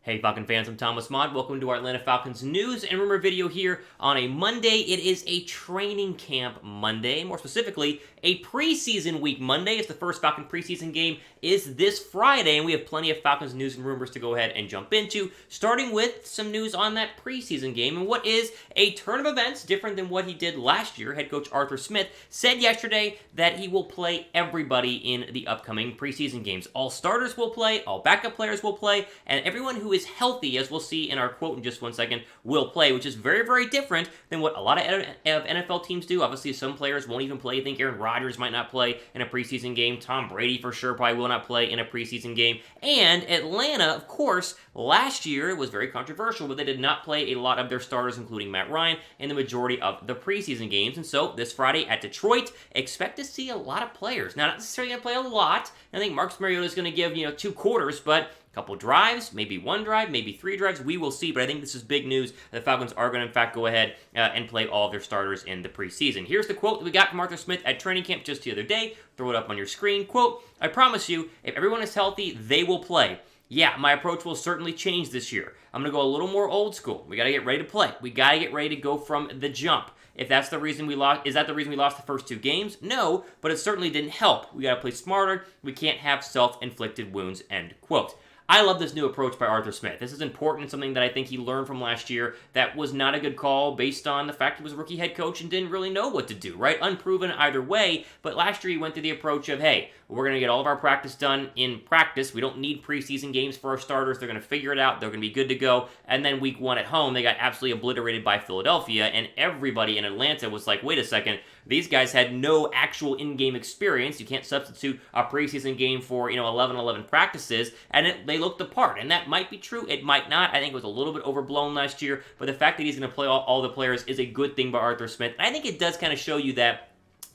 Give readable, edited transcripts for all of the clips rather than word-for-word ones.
Hey Falcon fans, I'm Thomas Mott. Welcome to our Atlanta Falcons news and rumor video here on a Monday. It is a training camp Monday, more specifically, a preseason week Monday. It's the first Falcon preseason game is this Friday, and we have plenty of Falcons news and rumors to go ahead and jump into, starting with some news on that preseason game and what is a turn of events different than what he did last year. Head coach Arthur Smith said yesterday that he will play everybody in the upcoming preseason games. All starters will play, all backup players will play, and everyone who is healthy, as we'll see in our quote in just 1 second, will play, which is very, very different than what a lot of NFL teams do. Obviously, some players won't even play. I think Aaron Rodgers might not play in a preseason game. Tom Brady, for sure, probably will not play in a preseason game. And Atlanta, of course, last year was very controversial, but they did not play a lot of their starters, including Matt Ryan, in the majority of the preseason games. And so, this Friday at Detroit, expect to see a lot of players. Now, not necessarily going to play a lot. I think Marcus Mariota is going to give, 2 quarters, but couple drives, maybe 1 drive, maybe 3 drives. We will see, but I think this is big news. The Falcons are going to, in fact, go ahead and play all of their starters in the preseason. Here's the quote that we got from Arthur Smith at training camp just the other day. Throw it up on your screen. Quote, "I promise you, if everyone is healthy, they will play. Yeah, my approach will certainly change this year. I'm going to go a little more old school. We got to get ready to play. We got to get ready to go from the jump. If that's the reason we lost, is that the reason we lost the first 2 games? No, but it certainly didn't help. We got to play smarter. We can't have self-inflicted wounds," end quote. I love this new approach by Arthur Smith. This is important, something that I think he learned from last year that was not a good call based on the fact he was a rookie head coach and didn't really know what to do, right? Unproven either way, but last year he went through the approach of, hey, we're going to get all of our practice done in practice. We don't need preseason games for our starters. They're going to figure it out. They're going to be good to go. And then week 1 at home, they got absolutely obliterated by Philadelphia, and everybody in Atlanta was like, wait a second, these guys had no actual in-game experience. You can't substitute a preseason game for, 11-11 practices, and they looked the part. And that might be true. It might not. I think it was a little bit overblown last year, but the fact that he's going to play all the players is a good thing by Arthur Smith. And I think it does kind of show you that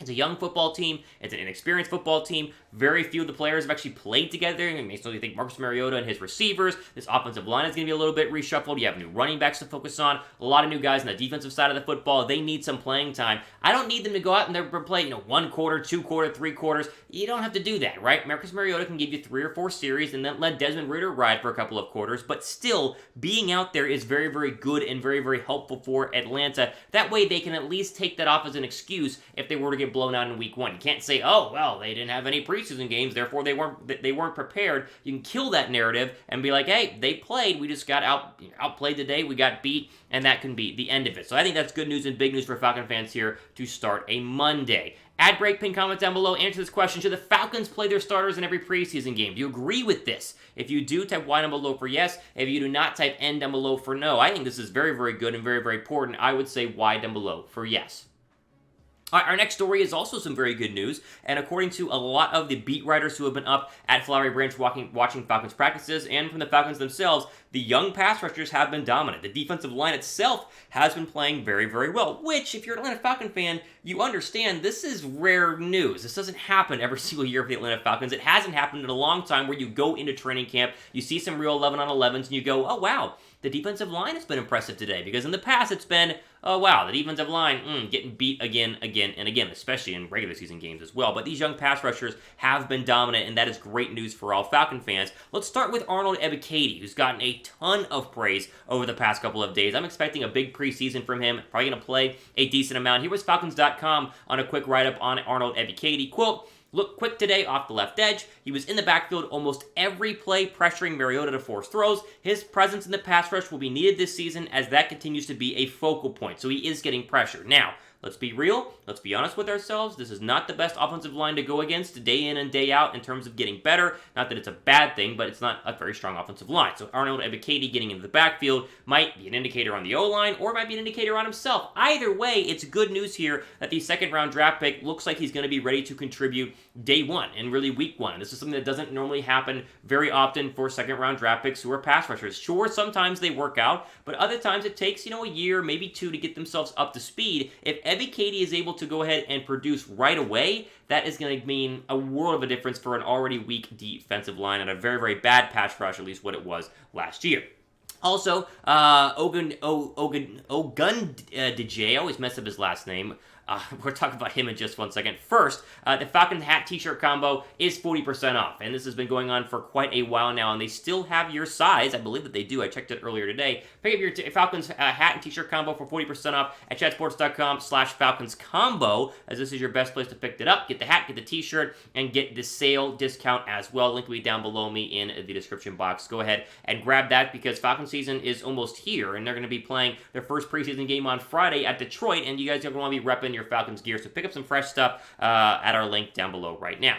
it's a young football team. It's an inexperienced football team. Very few of the players have actually played together. It makes you think Marcus Mariota and his receivers. This offensive line is going to be a little bit reshuffled. You have new running backs to focus on. A lot of new guys on the defensive side of the football. They need some playing time. I don't need them to go out and play, 1 quarter, 2 quarter, 3 quarters. You don't have to do that, right? Marcus Mariota can give you 3 or 4 series and then let Desmond Ridder ride for a couple of quarters. But still, being out there is very, very good and very, very helpful for Atlanta. That way, they can at least take that off as an excuse if they were to get blown out in week 1. You can't say, oh, well, they didn't have any preseason games, therefore they weren't prepared. You can kill that narrative and be like, hey, they played, we just got outplayed today, we got beat, and that can be the end of it. So I think that's good news and big news for Falcon fans here to start a Monday. Add break, pin comment down below, answer this question. Should the Falcons play their starters in every preseason game? Do you agree with this? If you do, type Y down below for yes. If you do not, type N down below for no. I think this is very, very good and very, very important. I would say Y down below for yes. All right, our next story is also some very good news, and according to a lot of the beat writers who have been up at Flowery Branch watching Falcons practices, and from the Falcons themselves, the young pass rushers have been dominant. The defensive line itself has been playing very, very well, which, if you're an Atlanta Falcon fan, you understand this is rare news. This doesn't happen every single year for the Atlanta Falcons. It hasn't happened in a long time where you go into training camp, you see some real 11-on-11s, and you go, oh, wow, the defensive line has been impressive today, because in the past it's been, oh wow, the defensive line getting beat again, and again, especially in regular season games as well. But these young pass rushers have been dominant, and that is great news for all Falcon fans. Let's start with Arnold Ebiketie, who's gotten a ton of praise over the past couple of days. I'm expecting a big preseason from him, probably going to play a decent amount. Here was Falcons.com on a quick write-up on Arnold Ebiketie. Quote, "Looked quick today off the left edge. He was in the backfield almost every play, pressuring Mariota to force throws. His presence in the pass rush will be needed this season as that continues to be a focal point." So he is getting pressure. Now, let's be real. Let's be honest with ourselves. This is not the best offensive line to go against day in and day out in terms of getting better. Not that it's a bad thing, but it's not a very strong offensive line. So Arnold Ebiketie getting into the backfield might be an indicator on the O-line or might be an indicator on himself. Either way, it's good news here that the second-round draft pick looks like he's going to be ready to contribute day 1 and really week 1. This is something that doesn't normally happen very often for second-round draft picks who are pass rushers. Sure, sometimes they work out, but other times it takes, a year, maybe 2 to get themselves up to speed. If Ebiketie is able to go ahead and produce right away, that is going to mean a world of a difference for an already weak defensive line and a very, very bad pass rush, at least what it was last year. Also, Ogun DJ, I always mess up his last name. We're talking about him in just 1 second. First, the Falcons hat t-shirt combo is 40% off, and this has been going on for quite a while now, and they still have your size. I believe that they do. I checked it earlier today. Pick up your Falcons hat and t-shirt combo for 40% off at chatsports.com/Falcons combo, as this is your best place to pick it up. Get the hat, get the t-shirt, and get the sale discount as well. Link will be down below me in the description box. Go ahead and grab that because Falcons season is almost here, and they're going to be playing their first preseason game on Friday at Detroit, and you guys are going to want to be repping your Falcons gear, so pick up some fresh stuff at our link down below right now.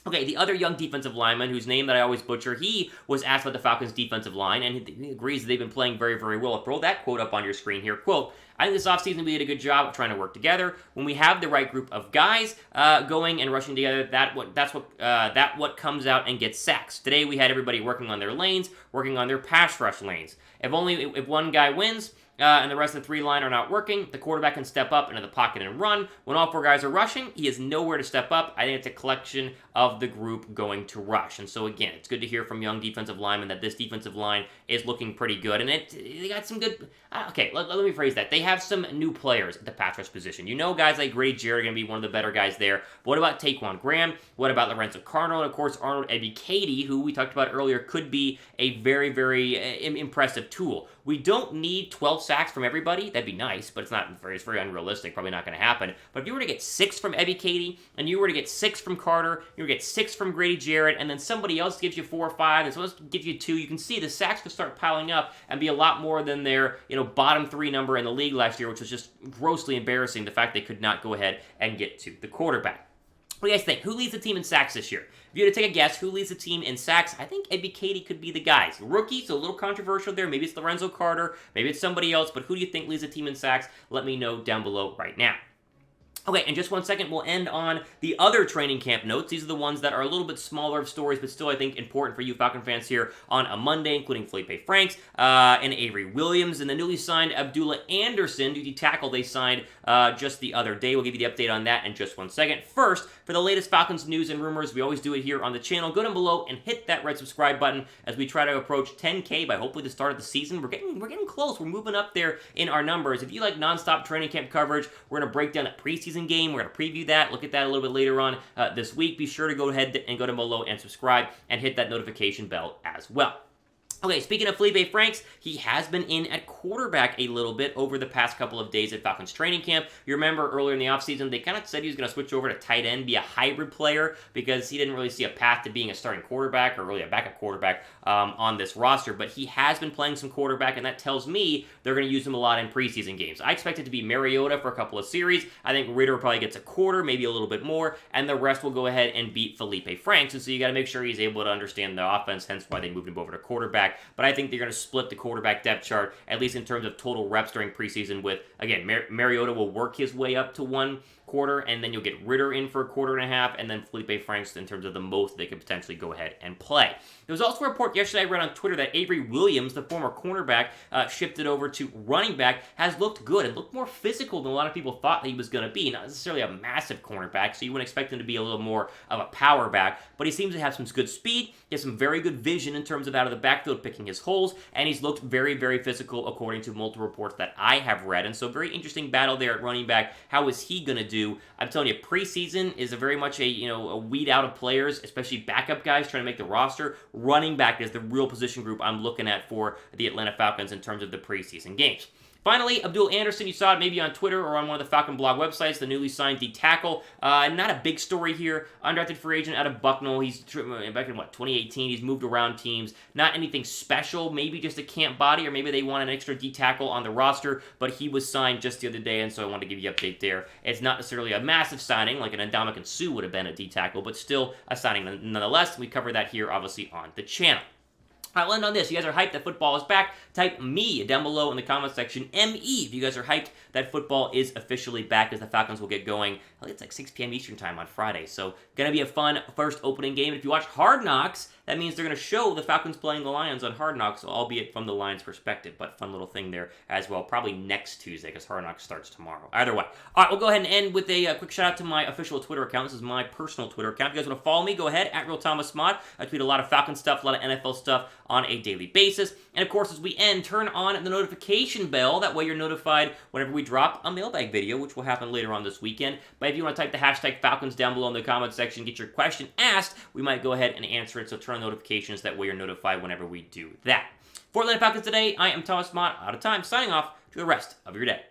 Okay, the other young defensive lineman, whose name that I always butcher, he was asked about the Falcons' defensive line, and he agrees that they've been playing very, very well. I'll throw that quote up on your screen here. Quote, I think this offseason we did a good job of trying to work together. When we have the right group of guys going and rushing together, that's what comes out and gets sacks. Today we had everybody working on their lanes, working on their pass rush lanes. If one guy wins, and the rest of the three line are not working, the quarterback can step up into the pocket and run. When all four guys are rushing, he has nowhere to step up. I think it's a collection of the group going to rush. And so again, it's good to hear from young defensive linemen that this defensive line is looking pretty good. And they got some good... Okay, let me phrase that. They have some new players at the pass rush position. You know guys like Grady Jarrett are going to be one of the better guys there. But what about Taquan Graham? What about Lorenzo Cardinal? And of course, Arnold Ebiketie, who we talked about earlier, could be a very, very impressive tool. We don't need 12 sacks from everybody. That'd be nice, but it's very unrealistic. Probably not going to happen. But if you were to get 6 from Ebiketie, and you were to get 6 from Carter, you were to get 6 from Grady Jarrett, and then somebody else gives you 4 or 5, and someone else gives you 2, you can see the sacks could start piling up and be a lot more than their bottom 3 number in the league last year, which was just grossly embarrassing, the fact they could not go ahead and get to the quarterback. What do you guys think? Who leads the team in sacks this year? If you had to take a guess, who leads the team in sacks? I think Ebiketie could be the guy. He's a rookie, so a little controversial there. Maybe it's Lorenzo Carter. Maybe it's somebody else. But who do you think leads the team in sacks? Let me know down below right now. Okay, in just 1 second, we'll end on the other training camp notes. These are the ones that are a little bit smaller of stories, but still, I think, important for you Falcon fans here on a Monday, including Felipe Franks and Avery Williams, and the newly signed Abdullah Anderson, the tackle they signed just the other day. We'll give you the update on that in just 1 second. First, for the latest Falcons news and rumors, we always do it here on the channel. Go down below and hit that red subscribe button as we try to approach 10K by hopefully the start of the season. We're getting close. We're moving up there in our numbers. If you like nonstop training camp coverage, we're going to break down a preseason game. We're going to preview that, look at that a little bit later on this week. Be sure to go ahead and go down below and subscribe and hit that notification bell as well. Okay, speaking of Felipe Franks, he has been in at quarterback a little bit over the past couple of days at Falcons training camp. You remember earlier in the offseason, they kind of said he was going to switch over to tight end, be a hybrid player, because he didn't really see a path to being a starting quarterback or really a backup quarterback on this roster. But he has been playing some quarterback, and that tells me they're going to use him a lot in preseason games. I expect it to be Mariota for a couple of series. I think Ritter probably gets a quarter, maybe a little bit more, and the rest will go ahead and beat Felipe Franks. And so you got to make sure he's able to understand the offense, hence why they moved him over to quarterback. But I think they're going to split the quarterback depth chart, at least in terms of total reps during preseason with, again, Mariota will work his way up to 1 quarter, and then you'll get Ritter in for a quarter and a half, and then Felipe Franks in terms of the most they could potentially go ahead and play. There was also a report yesterday I read on Twitter that Avery Williams, the former cornerback, shifted over to running back, has looked good and looked more physical than a lot of people thought that he was going to be. Not necessarily a massive cornerback, so you wouldn't expect him to be a little more of a power back, but he seems to have some good speed. He has some very good vision in terms of out of the backfield picking his holes, and he's looked very, very physical according to multiple reports that I have read. And so very interesting battle there at running back. How is he going to do? I'm telling you, preseason is very much a weed out of players, especially backup guys trying to make the roster. Running back is the real position group I'm looking at for the Atlanta Falcons in terms of the preseason games. Finally, Abdullah Anderson, you saw it maybe on Twitter or on one of the Falcon blog websites, the newly signed D tackle. Not a big story here. Undrafted free agent out of Bucknell. He's back in, 2018. He's moved around teams. Not anything special. Maybe just a camp body, or maybe they want an extra D tackle on the roster, but he was signed just the other day, and so I wanted to give you an update there. It's not necessarily a massive signing, like an Ndamukong Suh would have been a D tackle, but still a signing nonetheless. We cover that here, obviously, on the channel. I'll end on this. You guys are hyped that football is back. Type me down below in the comment section. ME if you guys are hyped that football is officially back, as the Falcons will get going. I think it's like 6 p.m. Eastern time on Friday. So going to be a fun first opening game. And if you watch Hard Knocks, that means they're going to show the Falcons playing the Lions on Hard Knocks, albeit from the Lions' perspective. But fun little thing there as well. Probably next Tuesday, because Hard Knocks starts tomorrow. Either way. All right, we'll go ahead and end with a quick shout out to my official Twitter account. This is my personal Twitter account. If you guys want to follow me, go ahead, @RealThomasMott. I tweet a lot of Falcon stuff, a lot of NFL stuff, on a daily basis. And of course, as we end, turn on the notification bell. That way you're notified whenever we drop a mailbag video, which will happen later on this weekend. But if you want to type the hashtag Falcons down below in the comment section, get your question asked, we might go ahead and answer it. So turn on notifications. That way you're notified whenever we do that. For Atlanta Falcons today, I am Thomas Mott, out of time, signing off to the rest of your day.